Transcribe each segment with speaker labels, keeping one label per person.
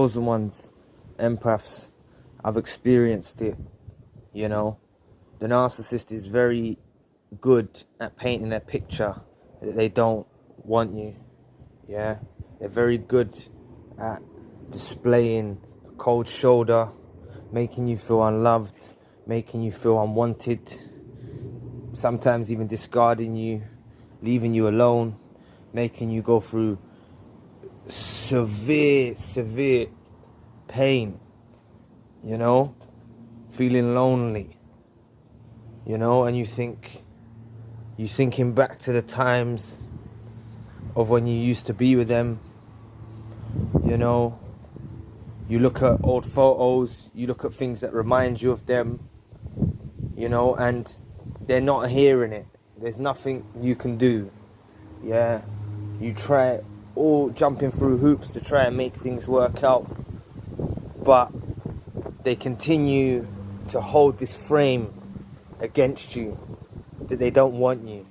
Speaker 1: chosen ones, empaths, I've experienced it, you know. The narcissist is very good at painting a picture that they don't want you, yeah. They're very good at displaying a cold shoulder, making you feel unloved, making you feel unwanted, sometimes even discarding you, leaving you alone, making you go through severe pain, you know, feeling lonely, you know. And you're thinking back to the times of when you used to be with them, you know. You look at old photos, you look at things that remind you of them, you know, and they're not hearing it. There's nothing you can do, yeah. You try all jumping through hoops to try and make things work out, but they continue to hold this frame against you that they don't want you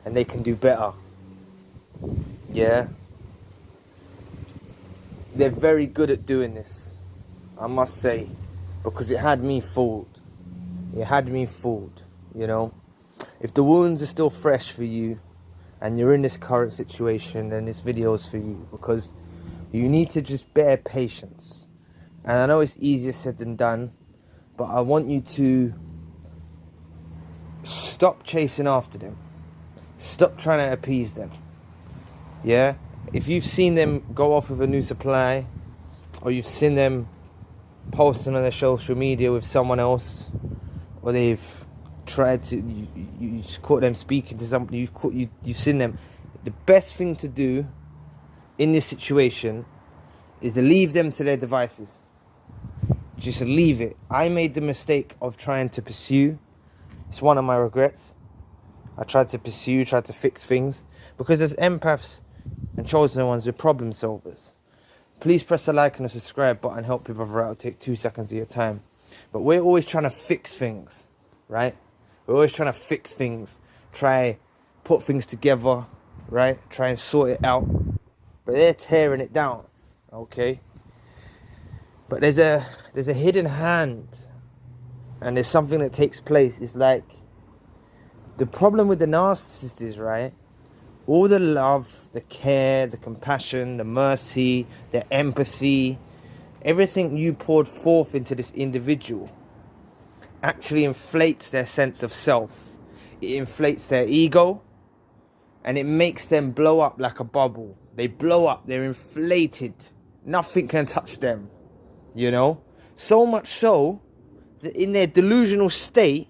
Speaker 1: and they can do better, yeah. They're very good at doing this, I must say, because it had me fooled. It had me fooled, you know. If the wounds are still fresh for you and you're in this current situation, then this video is for you, because you need to just bear patience. And I know it's easier said than done, but I want you to stop chasing after them. Stop trying to appease them, yeah. If you've seen them go off with a new supply, or you've seen them posting on their social media with someone else, or they've tried to, you caught them speaking to somebody, you've seen them, the best thing to do in this situation is to leave them to their devices. Just leave it. I made the mistake of trying to pursue. It's one of my regrets. I tried to pursue, tried to fix things, because there's empaths and chosen ones with problem solvers. Please press the like and the subscribe button, help your brother out, take 2 seconds of your time. But we're always trying to fix things, right? We're always trying to fix things, try put things together, right? Try and sort it out. But they're tearing it down, okay? But there's a hidden hand, and there's something that takes place. It's like, the problem with the narcissist is, right, all the love, the care, the compassion, the mercy, the empathy, everything you poured forth into this individual actually inflates their sense of self. It inflates their ego, and it makes them blow up like a bubble. They blow up, they're inflated. Nothing can touch them, you know? So much so that in their delusional state,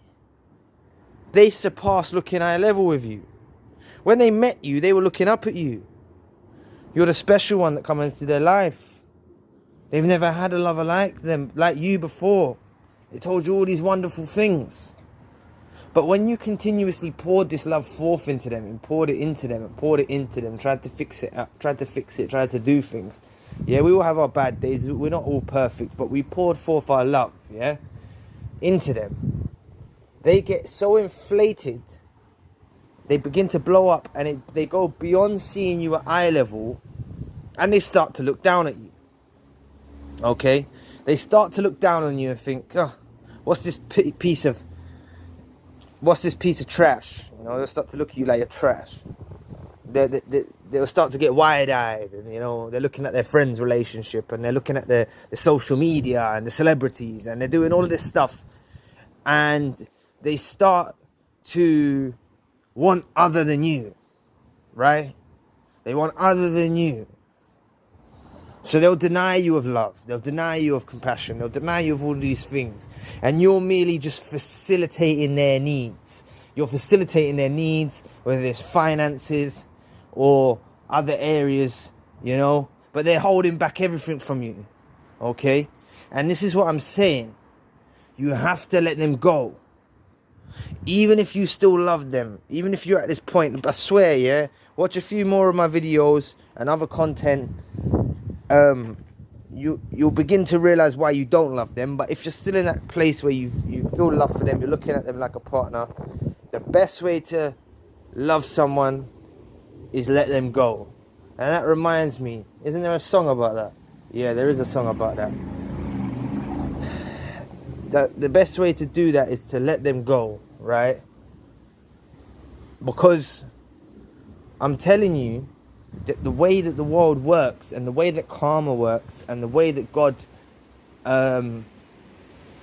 Speaker 1: they surpass looking eye level with you. When they met you, they were looking up at you. You're the special one that comes into their life. They've never had a lover like them, like you before. They told you all these wonderful things. But when you continuously poured this love forth into them, and poured it into them, and poured it into them, tried to fix it up, tried to do things. Yeah, we all have our bad days. We're not all perfect, but we poured forth our love, yeah, into them. They get so inflated, they begin to blow up, and they go beyond seeing you at eye level, and they start to look down at you. Okay? They start to look down on you and think, oh, what's this piece of trash? You know, they'll start to look at you like you're trash. They'll start to get wide-eyed, and, you know, they're looking at their friends' relationship, and they're looking at the social media and the celebrities, and they're doing all of this stuff, and they start to want other than you, right? They want other than you. So they'll deny you of love. They'll deny you of compassion. They'll deny you of all these things. And you're merely just facilitating their needs. You're facilitating their needs, whether it's finances or other areas, you know. But they're holding back everything from you, okay? And this is what I'm saying. You have to let them go. Even if you still love them, even if you're at this point, I swear, yeah, watch a few more of my videos and other content. You'll begin to realize why you don't love them. But if you're still in that place where you feel love for them, you're looking at them like a partner, the best way to love someone is let them go. And that reminds me, isn't there a song about that? Yeah, there is a song about that. The best way to do that is to let them go, right? Because I'm telling you that the way that the world works, and the way that karma works, and the way that God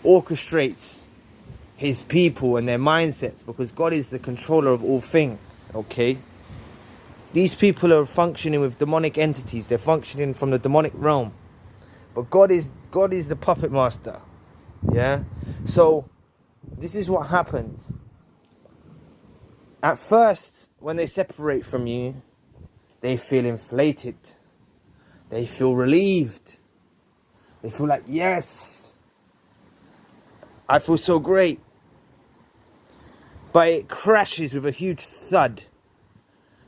Speaker 1: orchestrates his people and their mindsets, because God is the controller of all things, okay? These people are functioning with demonic entities. They're functioning from the demonic realm. But God is the puppet master. Yeah? So, this is what happens. At first, when they separate from you, they feel inflated. They feel relieved. They feel like, yes, I feel so great. But it crashes with a huge thud.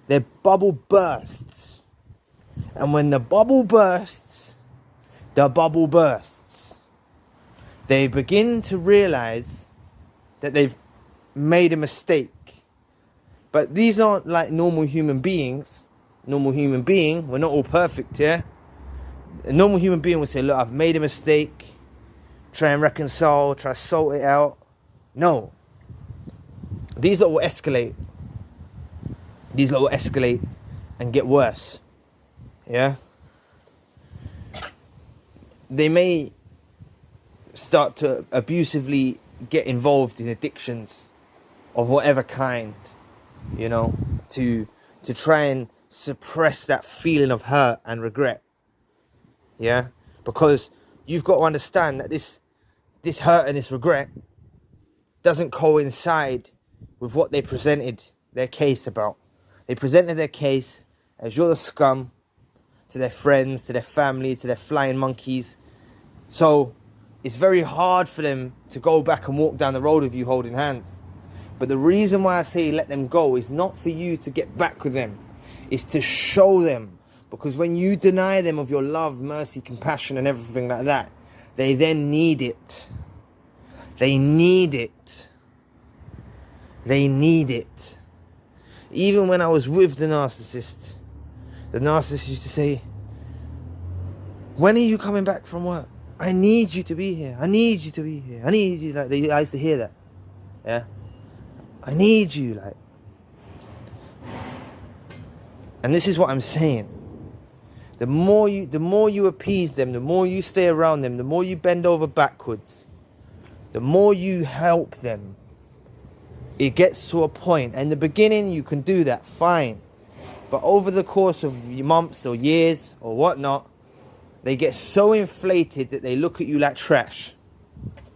Speaker 1: Their bubble bursts. And when the bubble bursts, they begin to realize that they've made a mistake. But these aren't like normal human beings. Normal human being, we're not all perfect, yeah? A normal human being would say, look, I've made a mistake. Try and reconcile, try to sort it out. No. These lot will escalate. These lot will escalate and get worse. Yeah? They may start to abusively get involved in addictions of whatever kind, you know, to try and suppress that feeling of hurt and regret. Yeah? Because you've got to understand that this hurt and this regret doesn't coincide with what they presented their case about. They presented their case as you're the scum to their friends, to their family, to their flying monkeys. So it's very hard for them to go back and walk down the road with you holding hands. But the reason why I say let them go is not for you to get back with them. It's to show them. Because when you deny them of your love, mercy, compassion and everything like that, they then need it. They need it. They need it. Even when I was with the narcissist used to say, when are you coming back from work? I need you to be here. I need you to be here. I need you. Like, I used to hear that. Yeah. I need you. Like. And this is what I'm saying. The more you appease them, the more you stay around them, the more you bend over backwards, the more you help them, it gets to a point. In the beginning, you can do that, fine. But over the course of months or years or whatnot, they get so inflated that they look at you like trash.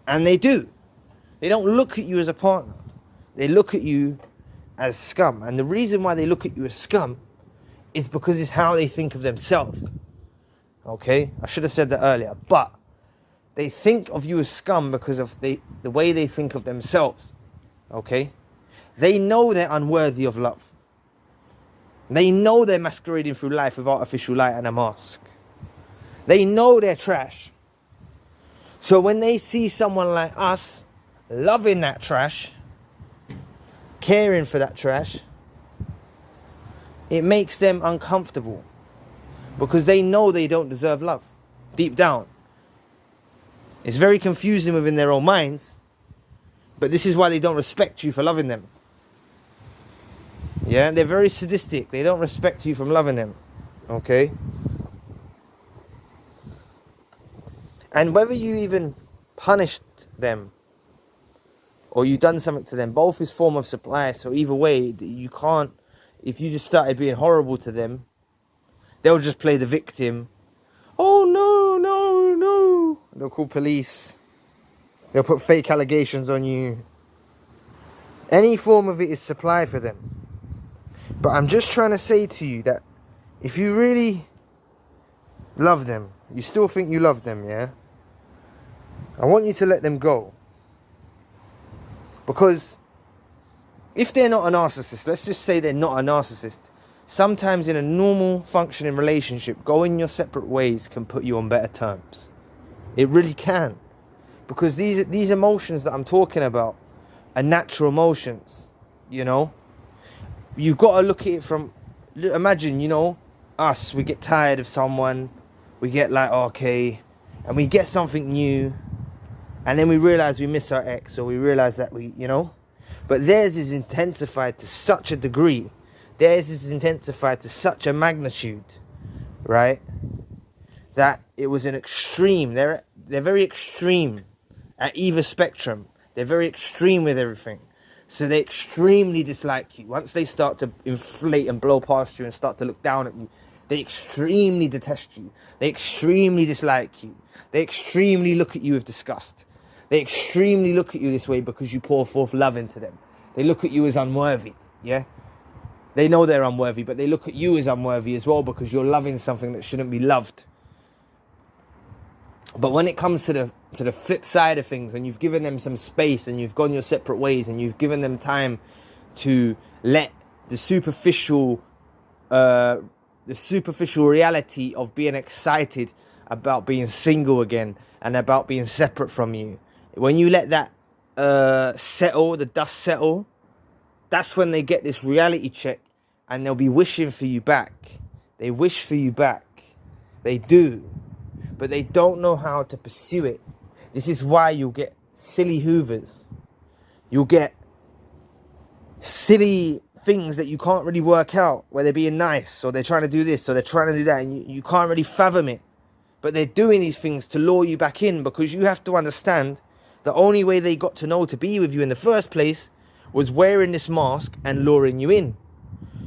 Speaker 1: And they do. They don't look at you as a partner. They look at you as scum. And the reason why they look at you as scum is because it's how they think of themselves. Okay? I should have said that earlier. But they think of you as scum because of the way they think of themselves. Okay? They know they're unworthy of love. They know they're masquerading through life with artificial light and a mask. They know they're trash. So when they see someone like us loving that trash, caring for that trash, it makes them uncomfortable. Because they know they don't deserve love. Deep down. It's very confusing within their own minds. But this is why they don't respect you for loving them. Yeah, they're very sadistic. They don't respect you from loving them. Okay? And whether you even punished them or you done something to them, both is form of supply. So either way, you can't, if you just started being horrible to them, they'll just play the victim. Oh no, no, no. They'll call police. They'll put fake allegations on you. Any form of it is supply for them. But I'm just trying to say to you that if you really love them, you still think you love them, yeah? I want you to let them go. Because if they're not a narcissist, let's just say they're not a narcissist, sometimes in a normal functioning relationship, going your separate ways can put you on better terms. It really can. Because these emotions that I'm talking about are natural emotions, you know? You've got to look at it from, imagine, you know, us, we get tired of someone, we get like, okay, and we get something new, and then we realize we miss our ex, or we realize that we, you know. But theirs is intensified to such a degree. Theirs is intensified to such a magnitude, right? That it was an extreme. They're very extreme at either spectrum. They're very extreme with everything. So they extremely dislike you. Once they start to inflate and blow past you and start to look down at you, they extremely detest you. They extremely dislike you. They extremely look at you with disgust. They extremely look at you this way because you pour forth love into them. They look at you as unworthy, yeah? They know they're unworthy, but they look at you as unworthy as well because you're loving something that shouldn't be loved. But when it comes to the flip side of things, when you've given them some space and you've gone your separate ways and you've given them time to let the superficial reality of being excited about being single again and about being separate from you, when you let that settle, the dust settle, that's when they get this reality check and they'll be wishing for you back. They wish for you back. They do. But they don't know how to pursue it. This is why you'll get silly hoovers. You'll get silly things that you can't really work out, where they're being nice, or they're trying to do this, or they're trying to do that, and you can't really fathom it. But they're doing these things to lure you back in, because you have to understand the only way they got to know to be with you in the first place was wearing this mask and luring you in.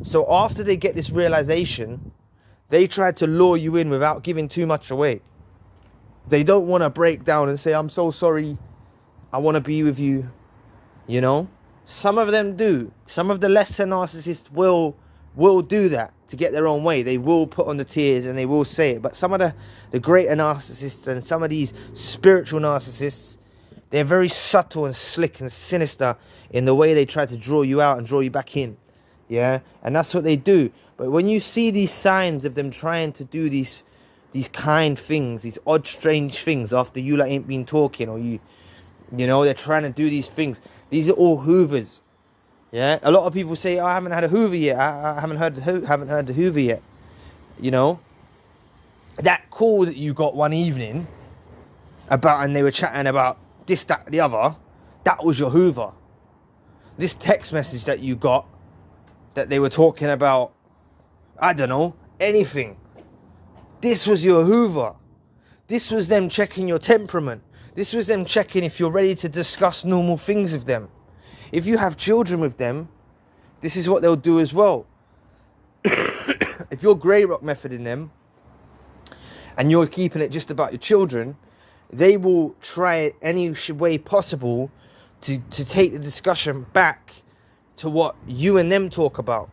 Speaker 1: So after they get this realization, they try to lure you in without giving too much away. They don't want to break down and say, I'm so sorry, I want to be with you, you know. Some of them do. Some of the lesser narcissists will do that to get their own way. They will put on the tears and they will say it. But some of the greater narcissists and some of these spiritual narcissists, they're very subtle and slick and sinister in the way they try to draw you out and draw you back in. Yeah, and that's what they do. But when you see these signs of them trying to do these kind things, these odd, strange things after you like ain't been talking, or you know, they're trying to do these things. These are all hoovers. Yeah, a lot of people say, oh, I haven't had a hoover yet. I haven't heard the hoover yet. You know, that call that you got one evening about, and they were chatting about this, that, the other, that was your hoover. This text message that you got, that they were talking about, I don't know, anything. This was your hoover. This was them checking your temperament. This was them checking if you're ready to discuss normal things with them. If you have children with them, this is what they'll do as well. If you're grey rock methoding them and you're keeping it just about your children, they will try any way possible to take the discussion back to what you and them talk about.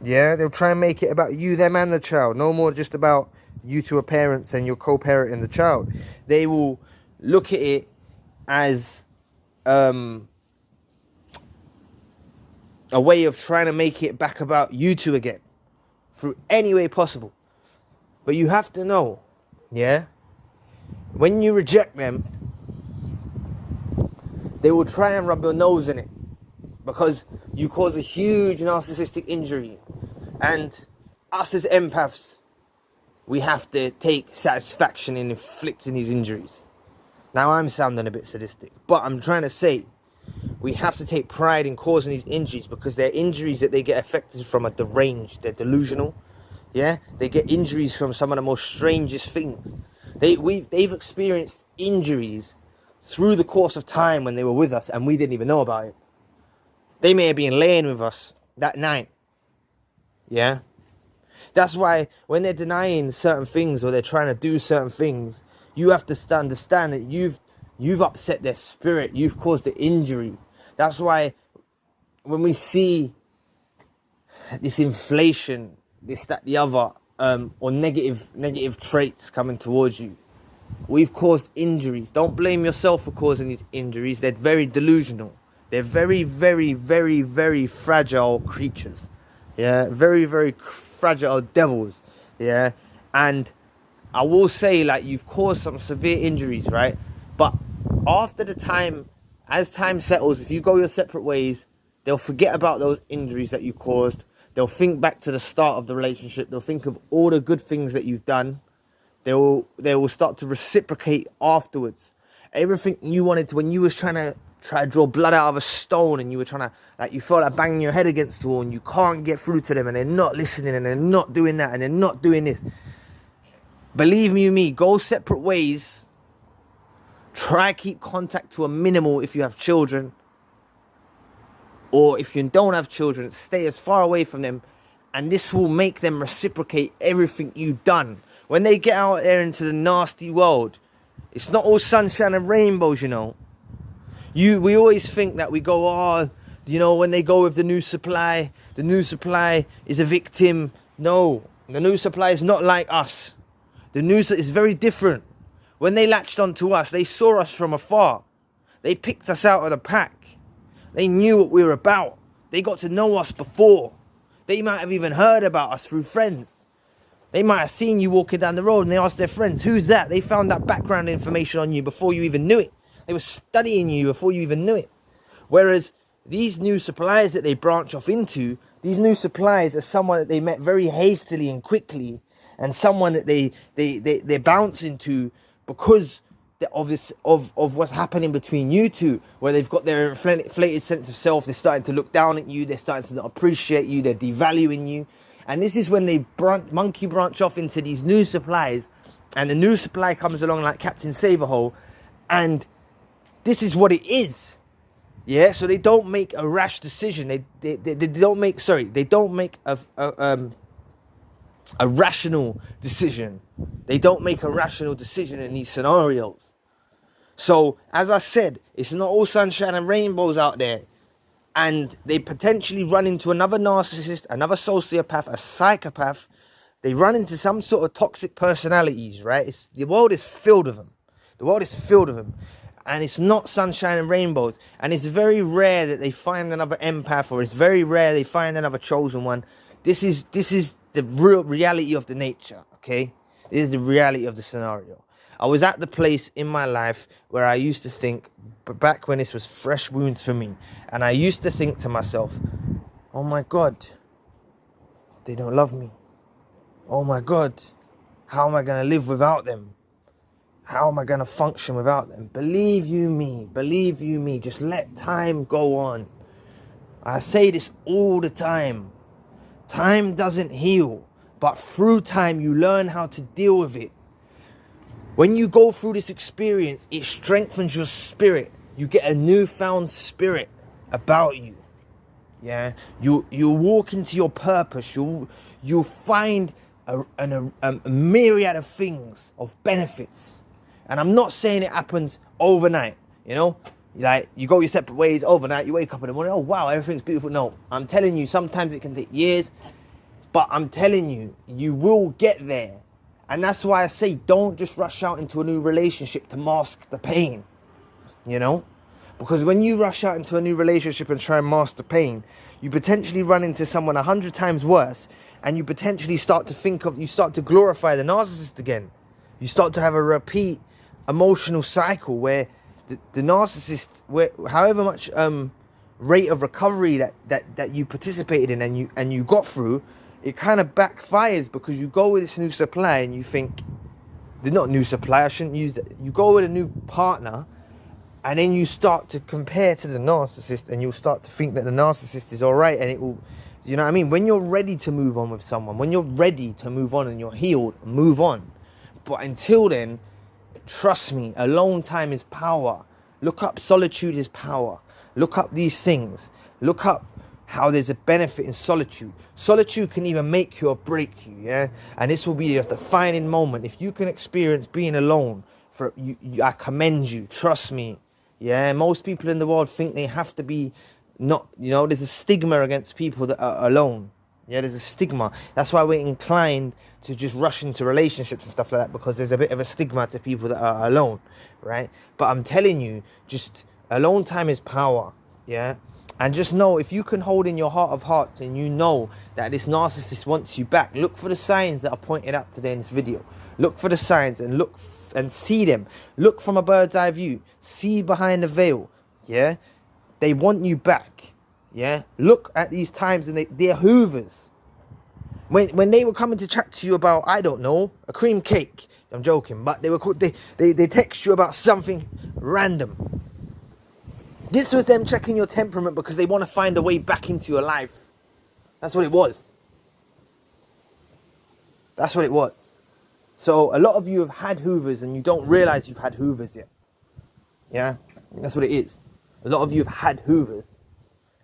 Speaker 1: Yeah, they'll try and make it about you, them, and the child. No more just about you two are parents and you're co-parent and the child. They will look at it as a way of trying to make it back about you two again, through any way possible. But you have to know, yeah, when you reject them, they will try and rub your nose in it, because you cause a huge narcissistic injury. And us as empaths, we have to take satisfaction in inflicting these injuries. Now I'm sounding a bit sadistic, but I'm trying to say we have to take pride in causing these injuries, because they're injuries that they get affected from are deranged, they're delusional. Yeah, they get injuries from some of the most strangest things. They've experienced injuries through the course of time when they were with us and we didn't even know about it. They may have been laying with us that night. Yeah, that's why when they're denying certain things or they're trying to do certain things, you have to understand that you've upset their spirit. You've caused the injury. That's why when we see this inflation, this, that, the other, or negative traits coming towards you, we've caused injuries. Don't blame yourself for causing these injuries. They're very delusional. They're very, very, very, very fragile creatures. Yeah, very, very fragile devils. Yeah, and I will say, like, you've caused some severe injuries, right? But after the time, as time settles, if you go your separate ways, they'll forget about those injuries that you caused. They'll think back to the start of the relationship. They'll think of all the good things that you've done. They will start to reciprocate afterwards. Everything you wanted to, when you was try to draw blood out of a stone, and you were trying to, like, you felt like banging your head against the wall, and you can't get through to them, and they're not listening, and they're not doing that, and they're not doing this. Believe me, go separate ways. Try keep contact to a minimal if you have children. Or if you don't have children, stay as far away from them. And this will make them reciprocate everything you've done. When they get out there into the nasty world, it's not all sunshine and rainbows, you know. We always think that we go, oh, you know, when they go with the new supply is a victim. No, the new supply is not like us. The new is very different. When they latched onto us, they saw us from afar. They picked us out of the pack. They knew what we were about. They got to know us before. They might have even heard about us through friends. They might have seen you walking down the road and they asked their friends, who's that? They found that background information on you before you even knew it. They were studying you before you even knew it. Whereas these new suppliers that they branch off into, these new suppliers are someone that they met very hastily and quickly, and someone that they bounce into because of what's happening between you two, where they've got their inflated sense of self. They're starting to look down at you. They're starting to not appreciate you. They're devaluing you. And this is when they monkey branch off into these new supplies, and the new supply comes along like Captain Saverhole, and this is what it is. Yeah, so they don't make a rash decision. They don't make a rational decision. They don't make a rational decision in these scenarios. So, as I said, it's not all sunshine and rainbows out there. And they potentially run into another narcissist, another sociopath, a psychopath. They run into some sort of toxic personalities, right? The world is filled with them. The world is filled with them. And it's not sunshine and rainbows. And it's very rare that they find another empath, or it's very rare they find another chosen one. This is the real reality of the nature, okay? This is the reality of the scenario. I was at the place in my life where I used to think, but back when this was fresh wounds for me, and I used to think to myself, oh my God, they don't love me. Oh my God, how am I going to live without them? How am I going to function without them? Believe you me, just let time go on. I say this all the time. Time doesn't heal, but through time you learn how to deal with it. When you go through this experience, it strengthens your spirit. You get a newfound spirit about you. Yeah, you walk into your purpose. You'll find a myriad of things, of benefits. And I'm not saying it happens overnight, you know? Like, you go your separate ways overnight, you wake up in the morning, oh wow, everything's beautiful. No, I'm telling you, sometimes it can take years, but I'm telling you, you will get there. And that's why I say, don't just rush out into a new relationship to mask the pain, you know? Because when you rush out into a new relationship and try and mask the pain, you potentially run into someone 100 times worse, and you potentially start to glorify the narcissist again. You start to have a repeat emotional cycle where the narcissist, where however much rate of recovery that you participated in and you got through, it kind of backfires, because you go with this new supply and you think, not new supply, I shouldn't use that. You go with a new partner, and then you start to compare to the narcissist, and you'll start to think that the narcissist is all right, and it will, you know what I mean? When you're ready to move on with someone, when you're ready to move on and you're healed, move on. But until then, trust me, alone time is power. Look up solitude is power. Look up these things. Look up how there's a benefit in solitude. Solitude can either make you or break you, yeah? And this will be a defining moment. If you can experience being alone, I commend you, trust me. Yeah, most people in the world think they have to be not, you know, there's a stigma against people that are alone. Yeah, there's a stigma. That's why we're inclined to just rush into relationships and stuff like that, because there's a bit of a stigma to people that are alone, right? But I'm telling you, just alone time is power, yeah? And just know, if you can hold in your heart of hearts and you know that this narcissist wants you back, look for the signs that I've pointed out today in this video. Look for the signs and look and see them. Look from a bird's eye view. See behind the veil, yeah? They want you back, yeah? Look at these times, and they're hoovers. When they were coming to chat to you about, I don't know, a cream cake, I'm joking, but they text you about something random. This was them checking your temperament because they want to find a way back into your life. That's what it was. That's what it was. So a lot of you have had hoovers and you don't realize you've had hoovers yet. Yeah, that's what it is. A lot of you have had hoovers,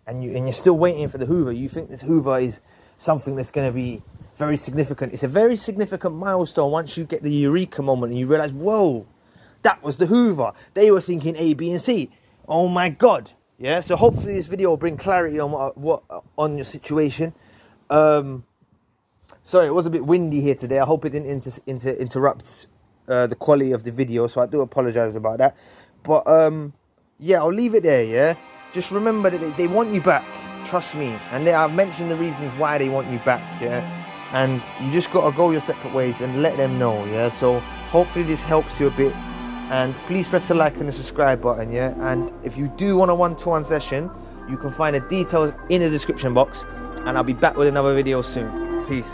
Speaker 1: and you're still waiting for the hoover. You think this hoover is something that's going to be very significant. It's a very significant milestone once you get the eureka moment and you realize, whoa, that was the hoover. They were thinking A, B, and C. Oh my God. Yeah. So hopefully this video will bring clarity on on your situation. Sorry, it was a bit windy here today. I hope it didn't interrupt the quality of the video, so I do apologize about that. But yeah, I'll leave it there. Yeah, just remember that they want you back. Trust me. And I've mentioned the reasons why they want you back. Yeah, and you just gotta go your separate ways and let them know. Yeah. So hopefully this helps you a bit. And please press the like and the subscribe button. Yeah. And if you do want a one-to-one session, you can find the details in the description box. And I'll be back with another video soon. Peace.